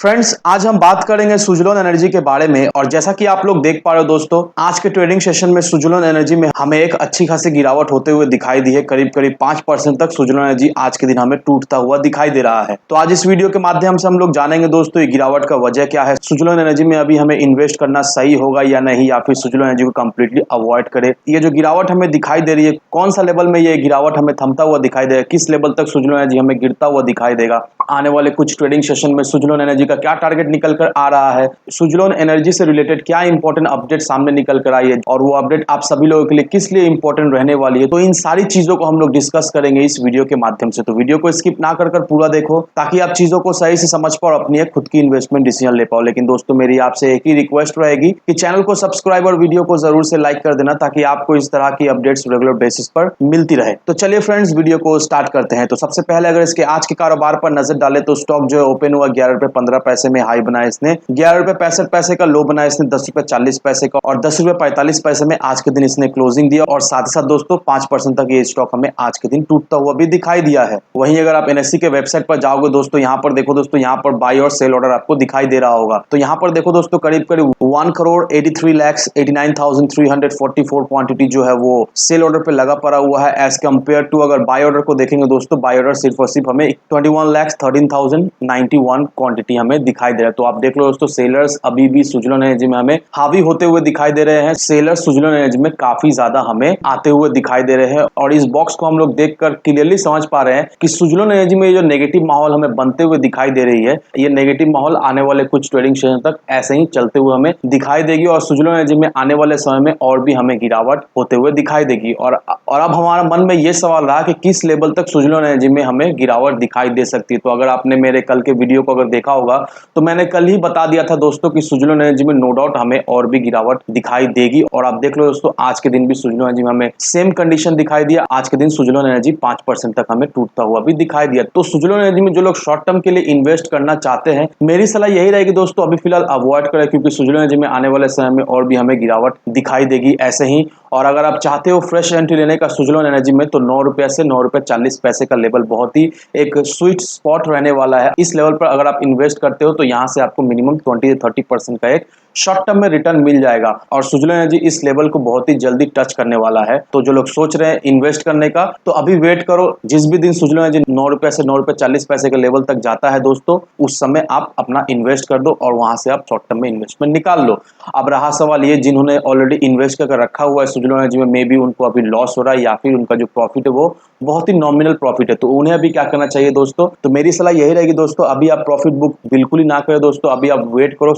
Friends, आज हम बात करेंगे सुजलोन एनर्जी के बारे में। और जैसा कि आप लोग देख पा रहे हो दोस्तों, आज के ट्रेडिंग सेशन में सुजलोन एनर्जी में हमें एक अच्छी खासी गिरावट होते हुए दिखाई दी है। करीब करीब 5% तक सुजलोन एनर्जी आज के दिन हमें टूटता हुआ दिखाई दे रहा है। तो आज इस वीडियो के माध्यम से हम लोग जानेंगे दोस्तों, ये गिरावट का वजह क्या है, सुजलोन एनर्जी में अभी हमें इन्वेस्ट करना सही होगा या नहीं, या फिर सुजलोन एनर्जी को कंप्लीटली अवॉइड करे। ये जो गिरावट हमें दिखाई दे रही है, कौन सा लेवल में ये गिरावट हमें थमता हुआ दिखाई देगा, किस लेवल तक सुजलोन एनर्जी हमें गिरता हुआ दिखाई देगा, आने वाले कुछ ट्रेडिंग सेशन में सुजलोन एनर्जी का क्या टारगेट निकल कर आ रहा है, सुजलोन एनर्जी से रिलेटेड क्या इंपॉर्टेंट अपडेट सामने निकल कर आई है और वो अपडेट आप सभी लोगों के लिए किस लिए इंपॉर्टेंट रहने वाली है। तो इन सारी चीजों को हम लोग डिस्कस करेंगे इस वीडियो के माध्यम से। तो वीडियो को स्किप ना कर पूरा देखो ताकि आप चीजों को सही से समझ पाओ और अपनी एक खुद की इन्वेस्टमेंट डिसीजन ले पाओ। लेकिन दोस्तों, मेरी आपसे एक ही रिक्वेस्ट रहेगी कि चैनल को सब्सक्राइब और वीडियो को जरूर से लाइक कर देना ताकि आपको इस तरह की अपडेट्स रेगुलर बेसिस पर मिलती रहे। तो चलिए फ्रेंड्स, वीडियो को स्टार्ट करते हैं। तो सबसे पहले अगर इसके आज के कारोबार पर नजर डाले तो स्टॉक जो है ओपन हुआ 11 रुपए 15 पैसे में, हाई बनाया इसने 11 रुपए 65 पैसे का, लो बनाया इसने 10 रुपए 40 पैसे का और 10 रुपए 45 पैसे में आज के दिन इसने क्लोजिंग दिया। और साथ ही साथ दोस्तों 5% तक ये स्टॉक हमें आज के दिन टूटता हुआ भी दिखाई दिया है। वहीं अगर आप एनएससी के वेबसाइट पर जाओगे दोस्तों, यहाँ पर देखो दोस्तों, यहाँ पर बाई और सेल ऑर्डर आपको दिखाई दे रहा होगा। तो यहाँ पर देखो दोस्तों, करीब करीब 1,83,89,344 क्वांटिटी जो है वो सेल ऑर्डर पे लगा पड़ा हुआ है। एज कम्पेयर टू अगर बाई ऑर्डर को देखेंगे दोस्तों, बाई ऑर्डर सिर्फ और सिर्फ हमें 21,13,091 क्वांटिटी हमें दिखाई दे रहा है। तो आप देख लो दोस्तों, सेलर्स अभी भी सुजलोन एनर्जी में हमें हावी होते हुए दिखाई दे रहे हैं। सेलर्स सुजलोन एनर्जी में काफी ज्यादा हमें आते हुए दिखाई दे रहे हैं। और इस बॉक्स को हम लोग देखकर क्लियरली समझ पा रहे हैं कि सुजलोन एनर्जी में जो नेगेटिव माहौल हमें बनते हुए दिखाई दे रही है, ये नेगेटिव माहौल आने वाले कुछ ट्रेडिंग सेशन तक ऐसे ही चलते हुए हमें दिखाई देगी और सुजलोन एनर्जी में आने वाले समय में और भी हमें गिरावट होते हुए दिखाई देगी। और अब हमारा मन में ये सवाल रहा कि किस लेवल तक सुजलोन एनर्जी में हमें गिरावट दिखाई दे सकती है। तो अगर आपने मेरे कल के वीडियो को अगर देखा होगा तो मैंने कल ही बता दिया था दोस्तों कि सुजलोन एनर्जी में नो डाउट हमें और भी गिरावट दिखाई देगी। और आप देख लो दोस्तों, आज के दिन भी सुजलोन एनर्जी में हमें सेम कंडीशन दिखाई दिया। आज के दिन सुजलोन एनर्जी 5% तक हमें टूटता हुआ भी दिखाई दिया। तो सुजलोन एनर्जी में जो लोग शॉर्ट टर्म के लिए इन्वेस्ट करना चाहते हैं, मेरी सलाह यही रहेगी दोस्तों, अभी फिलहाल अवॉइड करें, क्योंकि सुजलोन एनर्जी में आने वाले समय में और भी हमें गिरावट दिखाई देगी ऐसे ही। और अगर आप चाहते हो फ्रेश एंट्री लेने का सुजलोन एनर्जी में, तो 9 रुपए से 9 रुपए 40 पैसे का लेवल बहुत ही एक स्वीट स्पॉट रहने वाला है। इस लेवल पर अगर आप इन्वेस्ट करते हो तो यहाँ से आपको मिनिमम 20 से 30% का एक शॉर्ट टर्म में रिटर्न मिल जाएगा। और सुजलोन एनर्जी इस लेवल को बहुत ही जल्दी टच करने वाला है। तो जो लोग सोच रहे हैं इन्वेस्ट करने का, तो अभी वेट करो। जिस भी दिन सुजलोन एनर्जी 9 रुपए से 9 रुपए 40 पैसे के लेवल तक जाता है दोस्तों, उस समय आप अपना इन्वेस्ट कर दो और वहां से आप शॉर्ट टर्म में इन्वेस्टमेंट निकाल लो। अब रहा सवाल ये, जिन्होंने ऑलरेडी इन्वेस्ट करके रखा हुआ है सुजलोन एनर्जी में, मे बी उनको अभी लॉस हो रहा है या फिर उनका जो प्रॉफिट है वो बहुत ही नॉमिनल प्रॉफिट है, तो उन्हें अभी क्या करना चाहिए दोस्तों। तो मेरी सलाह यही रहेगी दोस्तों, अभी आप प्रॉफिट बुक बिल्कुल ही ना करें दोस्तों, अभी आप वेट करो।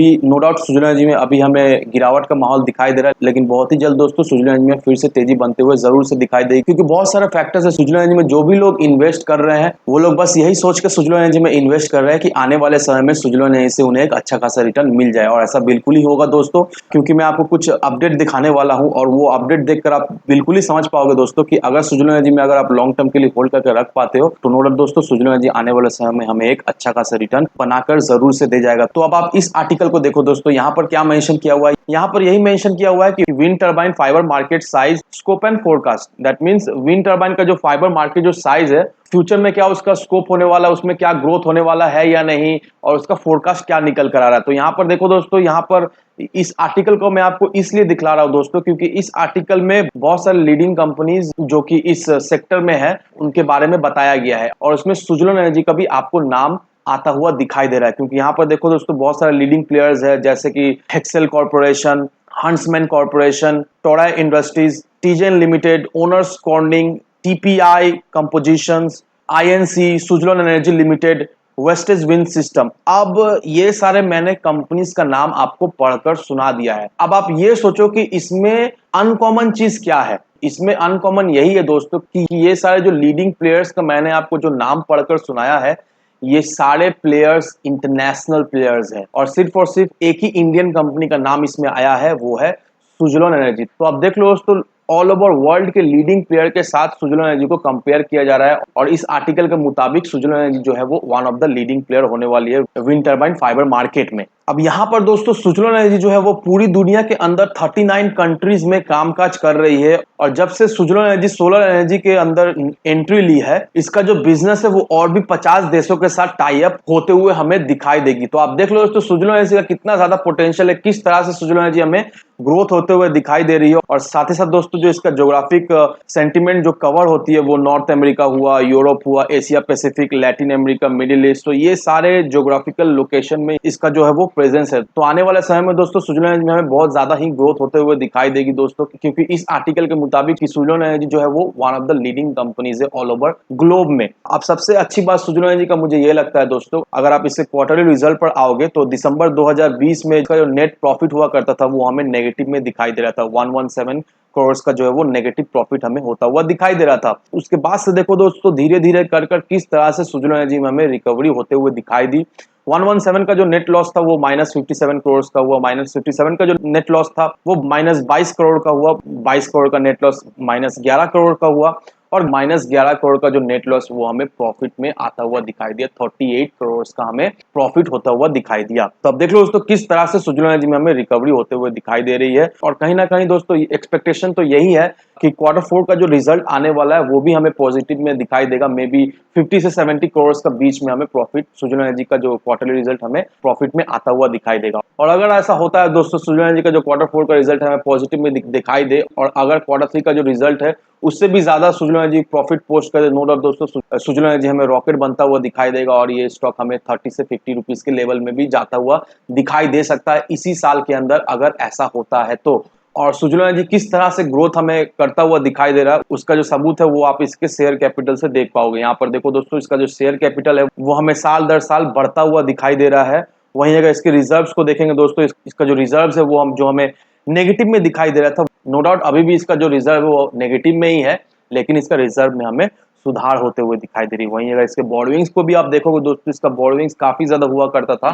नो डाउट सुजलोन एनर्जी में अभी हमें गिरावट का माहौल दिखाई दे रहा है, लेकिन बहुत ही जल्द दोस्तों सुजलोन एनर्जी में फिर से तेजी बनते हुए जरूर से दिखाई देगी, क्योंकि बहुत सारे फैक्टर्स है सुजलोन एनर्जी में। जो भी लोग इन्वेस्ट कर रहे हैं वो लोग बस यही सोच के सुजलोन एनर्जी में इन्वेस्ट कर रहे हैं कि आने वाले समय में सुजलोन एनर्जी से उन्हें एक अच्छा खासा रिटर्न मिल जाए। और ऐसा बिल्कुल ही होगा दोस्तों, क्योंकि मैं आपको कुछ अपडेट दिखाने वाला हूं और वो अपडेट देखकर आप बिल्कुल ही समझ पाओगे दोस्तों कि अगर सुजलोन एनर्जी में अगर आप लॉन्ग टर्म के लिए होल्ड करके रख पाते हो तो नो डाउट दोस्तों सुजलोन एनर्जी आने वाले समय में हमें एक अच्छा खासा रिटर्न बनाकर जरूर से दे जाएगा। तो अब आप इस आर्टिकल को देखो दोस्तों, यहाँ पर क्या मेंशन किया हुआ है। यहाँ पर यही मेंशन किया हुआ है कि wind turbine fibre market size scope and forecast. That means wind turbine का जो फाइबर मार्केट जो साइज है, फ्यूचर में क्या उसका स्कोप होने वाला है, उसमें क्या ग्रोथ होने वाला है या नहीं, और उसका फोरकास्ट क्या निकल कर आ रहा है। तो यहाँ पर देखो दोस्तों, यहाँ पर इस आर्टिकल को मैं आपको इसलिए दिखला रहा हूं दोस्तों, क्योंकि इस आर्टिकल में बहुत सारे लीडिंग कंपनीज जो कि इस सेक्टर में है उनके बारे में बताया गया है और उसमें सुजलोन एनर्जी का भी आपको नाम आता हुआ दिखाई दे रहा है। क्योंकि यहाँ पर देखो दोस्तों, बहुत सारे लीडिंग प्लेयर्स है, जैसे कि Hexcel corporation, Huntsman corporation, Toray industries, Teijin limited, Owens Corning, TPI compositions, INC, Suzlon energy limited, Vestas wind system. अब ये सारे मैंने कंपनीज का नाम आपको पढ़कर सुना दिया है। अब आप ये सोचो कि इसमें अनकॉमन चीज क्या है। इसमें अनकॉमन यही है दोस्तों कि ये सारे जो लीडिंग प्लेयर्स का मैंने आपको जो नाम पढ़कर सुनाया है, ये सारे प्लेयर्स इंटरनेशनल प्लेयर्स हैं और सिर्फ एक ही इंडियन कंपनी का नाम इसमें आया है, वो है सुजलोन एनर्जी। तो अब देख लो दोस्तों, ऑल ओवर वर्ल्ड के लीडिंग प्लेयर के साथ सुजलोन एनर्जी को कंपेयर किया जा रहा है और इस आर्टिकल के मुताबिक सुजलोन एनर्जी जो है वो one of the leading player होने वाली है विंड टरबाइन फाइबर मार्केट में। अब यहाँ पर दोस्तों सुजलोन एनर्जी जो है वो पूरी दुनिया के अंदर 39 कंट्रीज में कामकाज कर रही है और जब से सुजलोन एनर्जी सोलर एनर्जी के अंदर एंट्री ली है, इसका जो बिजनेस है वो और भी 50 देशों के साथ टाई अप होते हुए हमें दिखाई देगी। तो आप देख लो दोस्तों सुजलोन एनर्जी का कितना ज्यादा पोटेंशियल है, किस तरह से सुजलोन एनर्जी हमें ग्रोथ होते हुए दिखाई दे रही है। और साथ ही साथ दोस्तों जो इसका ज्योग्राफिक सेंटिमेंट जो कवर होती है वो नॉर्थ अमेरिका हुआ, यूरोप हुआ, Asia Pacific, Latin America, middle east, तो ये सारे ज्योग्राफिकल लोकेशन में इसका जो है वो प्रेजेंस है। तो आने वाले समय में दोस्तों सुजलोन एनर्जी में हमें बहुत ज्यादा ही ग्रोथ होते हुए दिखाई देगी दोस्तों, क्योंकि इस आर्टिकल के मुताबिक सुजलोन एनर्जी जो है वो one of the leading companies है ऑल ओवर ग्लोब में। अब सबसे अच्छी बात सुजलोन एनर्जी का मुझे ये लगता है दोस्तों, अगर आप इससे क्वार्टरली रिजल्ट पर आओगे तो दिसंबर 2020 में इसका जो नेट प्रॉफिट हुआ करता था वो हमें नेगेटिव में दिखाई दे रहा था। 117 करोड़ का जो है वो नेगेटिव प्रॉफिट हमें होता हुआ दिखाई दे रहा था। उसके बाद से देखो दोस्तों धीरे धीरे कर किस तरह से सुजलोन एनर्जी में हमें रिकवरी होते हुए दिखाई दी। 117 का जो नेट लॉस था वो -57 करोड़ का हुआ, -57 का जो नेट लॉस था वो -22 करोड़ का हुआ, 22 करोड़ का नेट लॉस -11 करोड़ का हुआ और -11 करोड़ का जो नेट लॉस वो हमें प्रॉफिट में आता हुआ दिखाई दिया। 38 करोड़ का हमें प्रॉफिट होता हुआ दिखाई दिया। तो अब देख लो दोस्तों किस तरह से सुजलोन एनर्जी में हमें रिकवरी होते हुए दिखाई दे रही है। और कहीं ना कहीं दोस्तों एक्सपेक्टेशन तो यही है कि Q4 का जो रिजल्ट आने वाला है वो भी हमें पॉजिटिव में दिखाई देगा। मे बी 50 से 70 करोड़ का बीच में हमें प्रॉफिट सुजलोन एनर्जी का जो क्वार्टरली रिजल्ट हमें प्रॉफिट में आता हुआ दिखाई देगा। और अगर ऐसा होता है दोस्तों सुजलोन एनर्जी का जो Q4 का रिजल्ट हमें पॉजिटिव में दिखाई दे और अगर Q3 का जो रिजल्ट है उससे भी ज्यादा सुजलोन एनर्जी प्रॉफिट पोस्ट करे, नो डाउट दोस्तों सुजलोन एनर्जी हमें रॉकेट बनता हुआ दिखाई देगा और ये स्टॉक हमें 30 से 50 रुपीज के लेवल में भी जाता हुआ दिखाई दे सकता है इसी साल के अंदर अगर ऐसा होता है तो। और सुजलोन एनर्जी किस तरह से ग्रोथ हमें करता हुआ दिखाई दे रहा है उसका जो सबूत है वो आप इसके शेयर कैपिटल से देख पाओगे। यहाँ पर देखो दोस्तों इसका जो शेयर कैपिटल है वो हमें साल दर साल बढ़ता हुआ दिखाई दे रहा है। वहीं अगर इसके रिजर्व्स को देखेंगे दोस्तों इसका जो रिजर्व्स है वो हम जो हमें नेगेटिव में दिखाई दे रहा था, नो डाउट अभी भी इसका जो रिजर्व है वो नेगेटिव में ही है, लेकिन इसका रिजर्व में हमें सुधार होते हुए दिखाई दे रही है। वहीं अगर इसके बोरोइंग्स को भी आप देखोगे दोस्तों इसका बोरोइंग्स काफी ज्यादा हुआ करता था,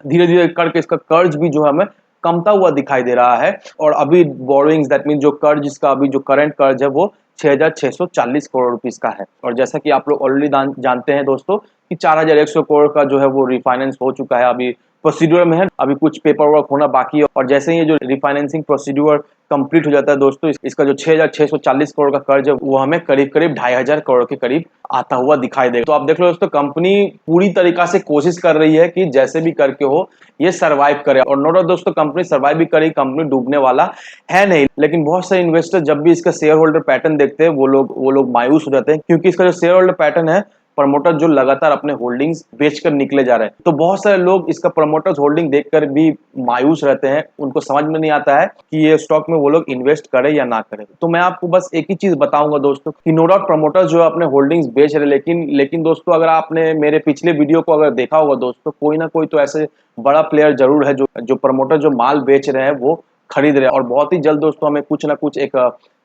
धीरे धीरे करके इसका कर्ज भी जो है हमें कमता हुआ दिखाई दे रहा है। और अभी बोरोइंग्स दैट मीन जो कर्ज इसका अभी जो करंट कर्ज है वो 6,640 करोड़ रुपीस का है। और जैसा कि आप लोग ऑलरेडी जानते हैं दोस्तों कि 4,100 करोड़ का जो है वो रिफाइनेंस हो चुका है, अभी प्रोसीड्यूर में है, अभी कुछ पेपर वर्क होना बाकी है। और जैसे ही ये जो रिफाइनेंसिंग प्रोसीड्यूर कंप्लीट हो जाता है दोस्तों इसका जो 6,640 करोड़ का कर्ज है वो हमें करीब करीब 2,500 करोड़ के करीब आता हुआ दिखाई देगा। तो आप देख लो दोस्तों कंपनी पूरी तरीका से कोशिश कर रही है कि जैसे भी करके हो ये सर्वाइव करे। और नो डाउट दोस्तों कंपनी सर्वाइव भी करेगी, कंपनी डूबने वाला है नहीं। लेकिन बहुत सारे इन्वेस्टर जब भी इसका शेयर होल्डर पैटर्न देखते हैं वो लोग मायूस हो जाते हैं, क्योंकि इसका जो शेयर होल्डर पैटर्न है प्रमोटर जो लगातार अपने होल्डिंग्स बेचकर निकले जा रहे हैं। तो बहुत सारे लोग इसका प्रमोटर्स होल्डिंग देखकर भी मायूस रहते हैं, उनको समझ में नहीं आता है कि ये स्टॉक में वो लोग इन्वेस्ट करें या ना करें। तो मैं आपको बस एक ही चीज बताऊंगा दोस्तों कि नो डाउट प्रमोटर्स जो है अपने होल्डिंग्स बेच रहे हैं, लेकिन दोस्तों अगर आपने मेरे पिछले वीडियो को अगर देखा होगा दोस्तों, कोई ना कोई तो ऐसे बड़ा प्लेयर जरूर है जो प्रमोटर जो माल बेच रहे हैं वो खरीद रहे हैं। और बहुत ही जल्द दोस्तों हमें कुछ ना कुछ एक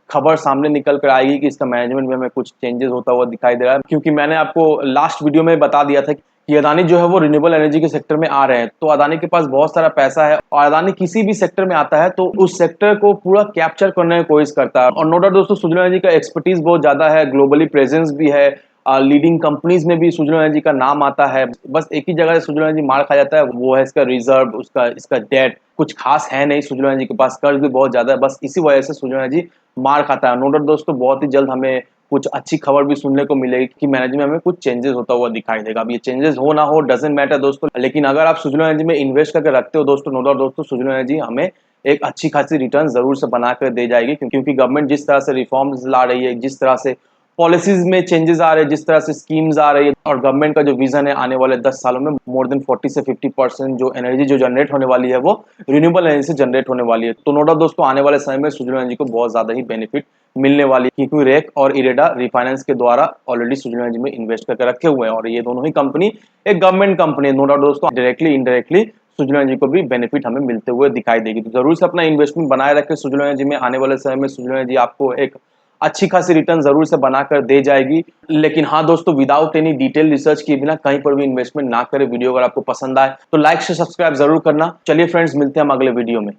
खबर सामने निकल कर आएगी कि इसका मैनेजमेंट में हमें कुछ चेंजेस होता हुआ दिखाई दे रहा है। क्योंकि मैंने आपको लास्ट वीडियो में बता दिया था कि अदानी जो है वो रिन्यूएबल एनर्जी के सेक्टर में आ रहे हैं, तो अदानी के पास बहुत सारा पैसा है और अदानी किसी भी सेक्टर में आता है तो उस सेक्टर को पूरा कैप्चर करने की कोशिश करता है। और नो डाउट दोस्तों सुजलोन एनर्जी का एक्सपर्टीज बहुत ज्यादा है, ग्लोबली प्रेजेंस भी है, लीडिंग कंपनीज में भी सुजलोन एनर्जी का नाम आता है। बस एक ही जगह से सुजलोन एनर्जी मार खा जाता है, वो है इसका रिजर्व, इसका डेट कुछ खास है नहीं। सुजलोन एनर्जी के पास कर्ज भी बहुत ज्यादा है, बस इसी वजह से सुजलोन एनर्जी मार खाता है। नो डाउट दोस्तों बहुत ही जल्द हमें कुछ अच्छी खबर भी सुनने को मिलेगी कि मैनेजमेंट में कुछ चेंजेस होता हुआ दिखाई देगा। अब ये चेंजेस हो ना हो डजंट मैटर दोस्तों, लेकिन अगर आप सुजलोन एनर्जी में इन्वेस्ट करके रखते हो दोस्तों, नो डाउट दोस्तों सुजलोन एनर्जी हमें एक अच्छी खासी रिटर्न जरूर से बनाकर दे जाएगी, क्योंकि गवर्नमेंट जिस तरह से रिफॉर्म्स ला रही है, जिस तरह से पॉलिसीज में चेंजेस आ रहे हैं, जिस तरह से स्कीम्स आ रही है, और गवर्नमेंट का जो विजन है आने वाले 10 सालों में मोर देन 40 से 50% जो एनर्जी जो जनरेट होने वाली है वो रिन्यूएबल एनर्जी से जनरेट होने वाली है। तो नो डाउट दोस्तों आने वाले समय में सुजलोन एनर्जी को बहुत ज्यादा ही बेनिफिट मिलने वाली है, क्योंकि रेक और इरेडा रिफाइनेंस के द्वारा ऑलरेडी सुजलोन एनर्जी में इन्वेस्ट करके रखे हुए हैं और ये दोनों ही कंपनी एक गवर्नमेंट कंपनी है। नो डाउट दोस्तों डायरेक्टली इनडायरेक्टली सुजलोन एनर्जी को भी बेनिफिट हमें मिलते हुए दिखाई देगी। तो जरूर से अपना इन्वेस्टमेंट बनाए रखें सुजलोन एनर्जी में। आने वाले समय में सुजलोन एनर्जी आपको एक अच्छी खासी रिटर्न जरूर से बनाकर दे जाएगी। लेकिन हाँ दोस्तों विदाउट एनी डिटेल रिसर्च किए बिना कहीं पर भी इन्वेस्टमेंट ना करें। वीडियो अगर आपको पसंद आए तो लाइक से सब्सक्राइब जरूर करना। चलिए फ्रेंड्स मिलते हैं हम अगले वीडियो में।